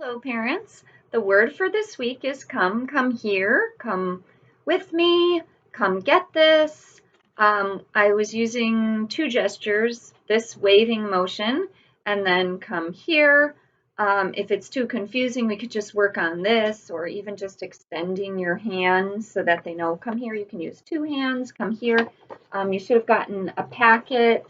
Hello, parents. The word for this week is come, come here, come with me, come get this. I was using two gestures, this waving motion, and then come here. If it's too confusing, we could just work on this, or even just extending your hands so that they know, come here. You can use two hands, come here. You should have gotten a packet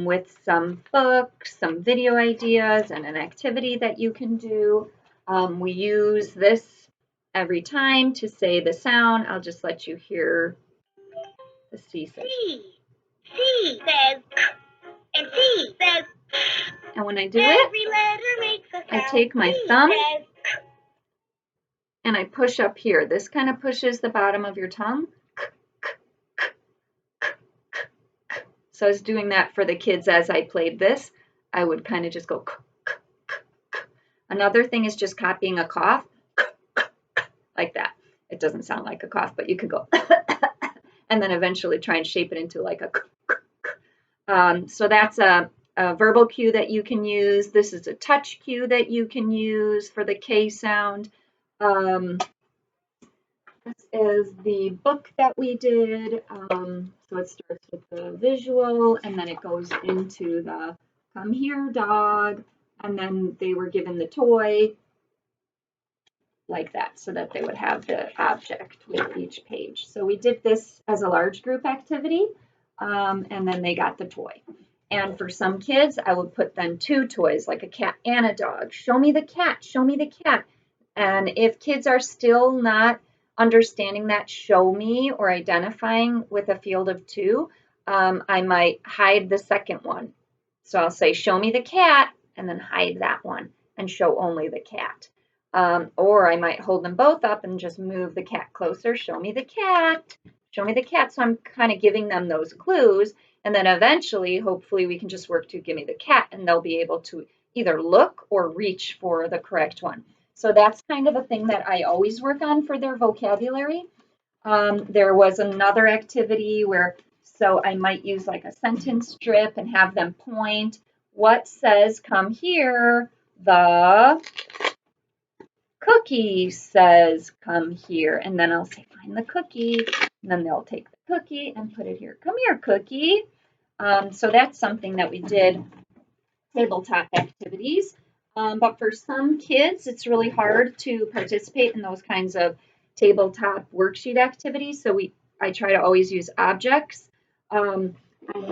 with some books, some video ideas, and an activity that you can do. We use this every time to say the sound. I'll just let you hear the C sound. C says and C says. And when I do it, I take my thumb and I push up here. This kind of pushes the bottom of your tongue. So I was doing that for the kids as I played this. I would kind of just go. Another thing is just copying a cough like that. It doesn't sound like a cough, but you could go and then eventually try and shape it into like a. So that's a verbal cue that you can use. This is a touch cue that you can use for the K sound. This is the book that we did. So it starts with the visual and then it goes into the come here dog, and then they were given the toy like that so that they would have the object with each page. So we did this as a large group activity, and then they got the toy. And for some kids, I would put then two toys, like a cat and a dog. Show me the cat, show me the cat. And if kids are still not understanding that show me or identifying with a field of two, I might hide the second one. So I'll say, show me the cat, and then hide that one and show only the cat. Or I might hold them both up and just move the cat closer. Show me the cat. Show me the cat. So I'm kind of giving them those clues. And then eventually, hopefully, we can just work to give me the cat, and they'll be able to either look or reach for the correct one. So that's kind of a thing that I always work on for their vocabulary. There was another activity where, so I might use like a sentence strip and have them point. What says come here? The cookie says come here. And then I'll say find the cookie, and then they'll take the cookie and put it here. Come here, cookie. So that's something that we did, tabletop activities. But for some kids, it's really hard to participate in those kinds of tabletop worksheet activities. So I try to always use objects. I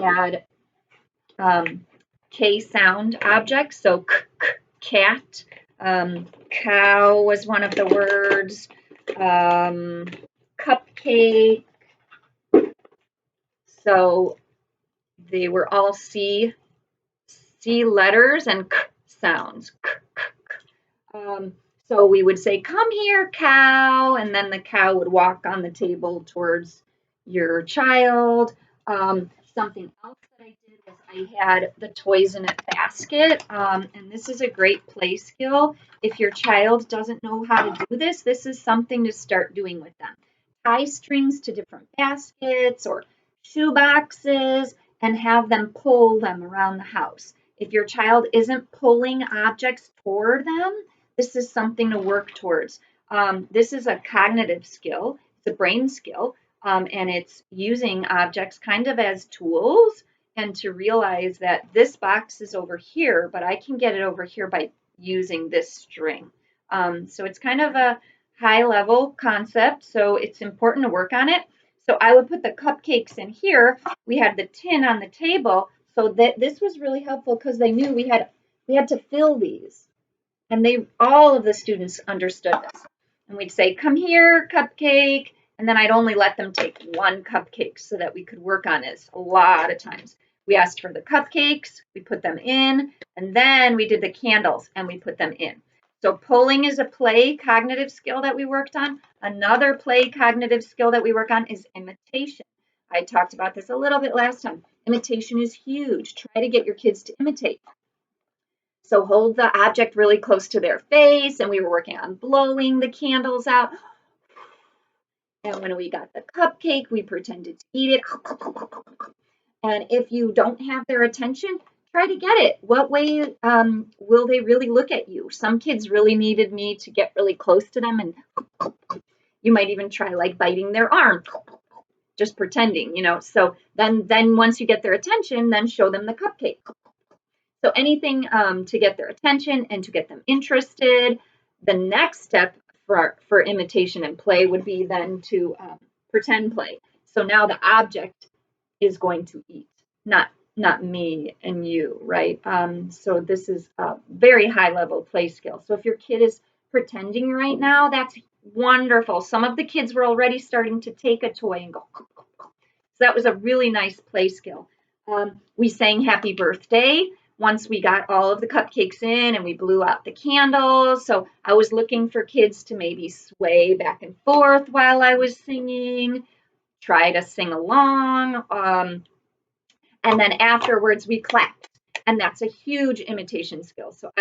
had K sound objects, so cat, cow was one of the words, cupcake. So they were all C letters and K sounds. So we would say, come here, cow, and then the cow would walk on the table towards your child. Something else that I did was I had the toys in a basket, and this is a great play skill. If your child doesn't know how to do this, this is something to start doing with them. Tie strings to different baskets or shoe boxes and have them pull them around the house. If your child isn't pulling objects toward them, this is something to work towards. This is a cognitive skill, it's a brain skill, and it's using objects kind of as tools, and to realize that this box is over here, but I can get it over here by using this string. So it's kind of a high level concept, so it's important to work on it. So I would put the cupcakes in here. We had the tin on the table, so that this was really helpful because they knew we had to fill these. And all of the students understood this. And we'd say, come here, cupcake. And then I'd only let them take one cupcake so that we could work on this a lot of times. We asked for the cupcakes, we put them in, and then we did the candles and we put them in. So pulling is a play cognitive skill that we worked on. Another play cognitive skill that we work on is imitation. I talked about this a little bit last time. Imitation is huge. Try to get your kids to imitate. So hold the object really close to their face, and we were working on blowing the candles out. And when we got the cupcake, we pretended to eat it. And if you don't have their attention, try to get it. What way will they really look at you? Some kids really needed me to get really close to them, and you might even try like biting their arm, just pretending, So then once you get their attention, then show them the cupcake. So anything to get their attention and to get them interested. The next step for imitation and play would be then to pretend play. So now the object is going to eat, not me and you, right? So this is a very high level play skill. So if your kid is pretending right now, that's wonderful. Some of the kids were already starting to take a toy and go. So that was a really nice play skill. We sang happy birthday once we got all of the cupcakes in and we blew out the candles. So I was looking for kids to maybe sway back and forth while I was singing, try to sing along. And then afterwards we clapped. And that's a huge imitation skill. So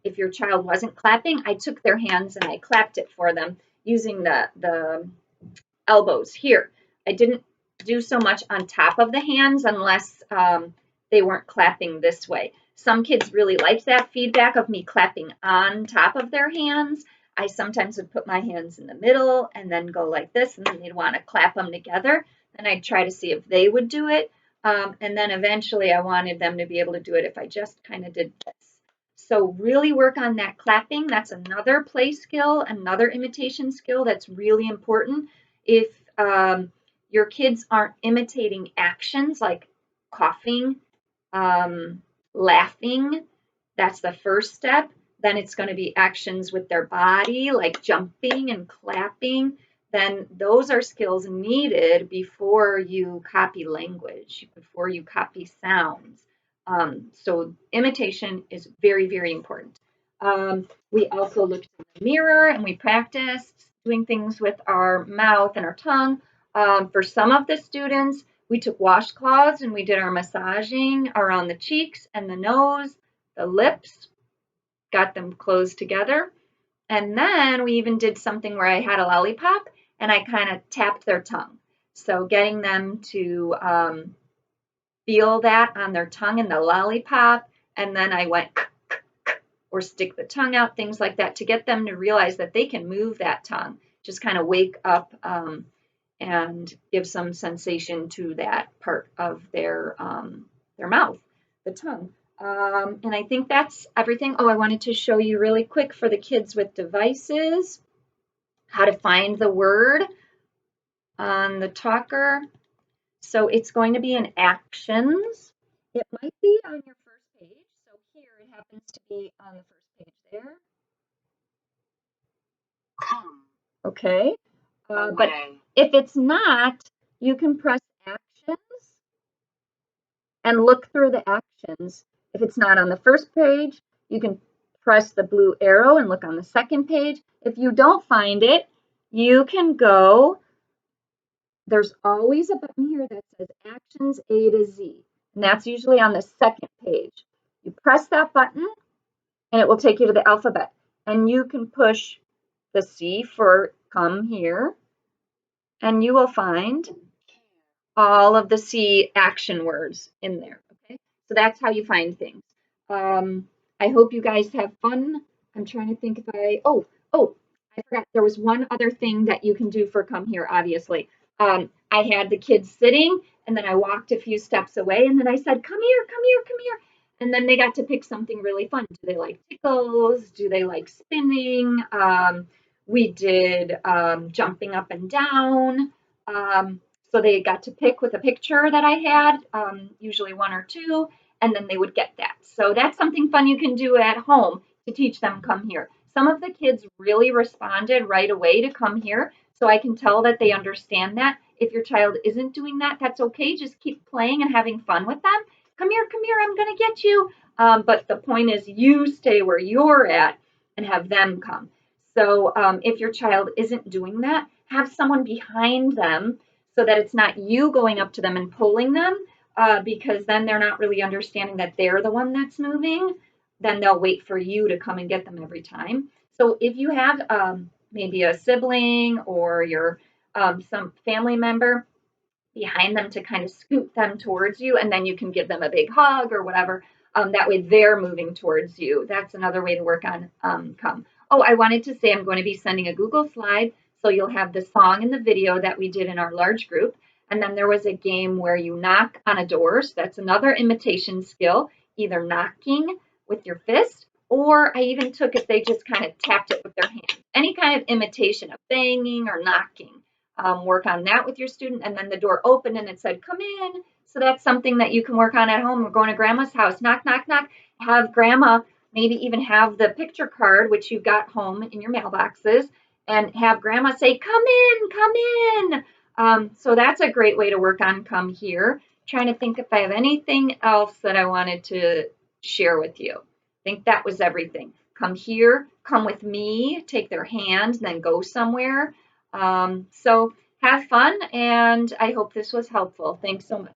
if your child wasn't clapping, I took their hands and I clapped it for them using the elbows here. I didn't do so much on top of the hands unless they weren't clapping this way. Some kids really liked that feedback of me clapping on top of their hands. I sometimes would put my hands in the middle and then go like this, and then they'd want to clap them together. Then I'd try to see if they would do it. And then eventually I wanted them to be able to do it if I just kind of did this. So really work on that clapping. That's another play skill, another imitation skill that's really important. If your kids aren't imitating actions like coughing, laughing, that's the first step. Then it's going to be actions with their body like jumping and clapping. Then those are skills needed before you copy language, before you copy sounds. So imitation is very, very important. We also looked in the mirror and we practiced doing things with our mouth and our tongue. For some of the students, we took washcloths and we did our massaging around the cheeks and the nose, the lips, got them closed together. And then we even did something where I had a lollipop and I kind of tapped their tongue. So getting them to feel that on their tongue and the lollipop. And then I went or stick the tongue out, things like that, to get them to realize that they can move that tongue. Just kind of wake up and give some sensation to that part of their mouth, the tongue. And I think that's everything. Oh, I wanted to show you really quick for the kids with devices, how to find the word on the talker. So it's going to be in actions. It might be on your first page. So here it happens to be on the first page there. Okay. But if it's not, you can press actions and look through the actions. If it's not on the first page, you can press the blue arrow and look on the second page. If you don't find it, you can go. There's always a button here that says Actions A to Z, and that's usually on the second page. You press that button, and it will take you to the alphabet. And you can push the C for come here, and you will find all of the C action words in there. Okay, so that's how you find things. I hope you guys have fun. I'm trying to think if I forgot. There was one other thing that you can do for come here, obviously. I had the kids sitting, and then I walked a few steps away, and then I said, come here, come here, come here. And then they got to pick something really fun. Do they like tickles? Do they like spinning? We did jumping up and down. So they got to pick with a picture that I had, usually one or two, and then they would get that. So that's something fun you can do at home to teach them come here. Some of the kids really responded right away to come here, so I can tell that they understand that. If your child isn't doing that, that's okay. Just keep playing and having fun with them. Come here, I'm going to get you. But the point is you stay where you're at and have them come. So if your child isn't doing that, have someone behind them so that it's not you going up to them and pulling them, because then they're not really understanding that they're the one that's moving. Then they'll wait for you to come and get them every time. So if you have maybe a sibling or your some family member behind them to kind of scoot them towards you, and then you can give them a big hug or whatever, That way they're moving towards you. That's another way to work on come. Oh, I wanted to say I'm going to be sending a Google slide. So you'll have the song and the video that we did in our large group. And then there was a game where you knock on a door. So that's another imitation skill, either knocking with your fist, or I even took it, they just kind of tapped it with their hands. Any kind of imitation of banging or knocking. Work on that with your student. And then the door opened and it said, come in. So that's something that you can work on at home. We're going to grandma's house. Knock, knock, knock. Have grandma maybe even have the picture card, which you got home in your mailboxes, and have grandma say, come in, come in. So that's a great way to work on come here. Trying to think if I have anything else that I wanted to share with you. I think that was everything. Come here, come with me, take their hand, then go somewhere. So have fun, and I hope this was helpful. Thanks so much.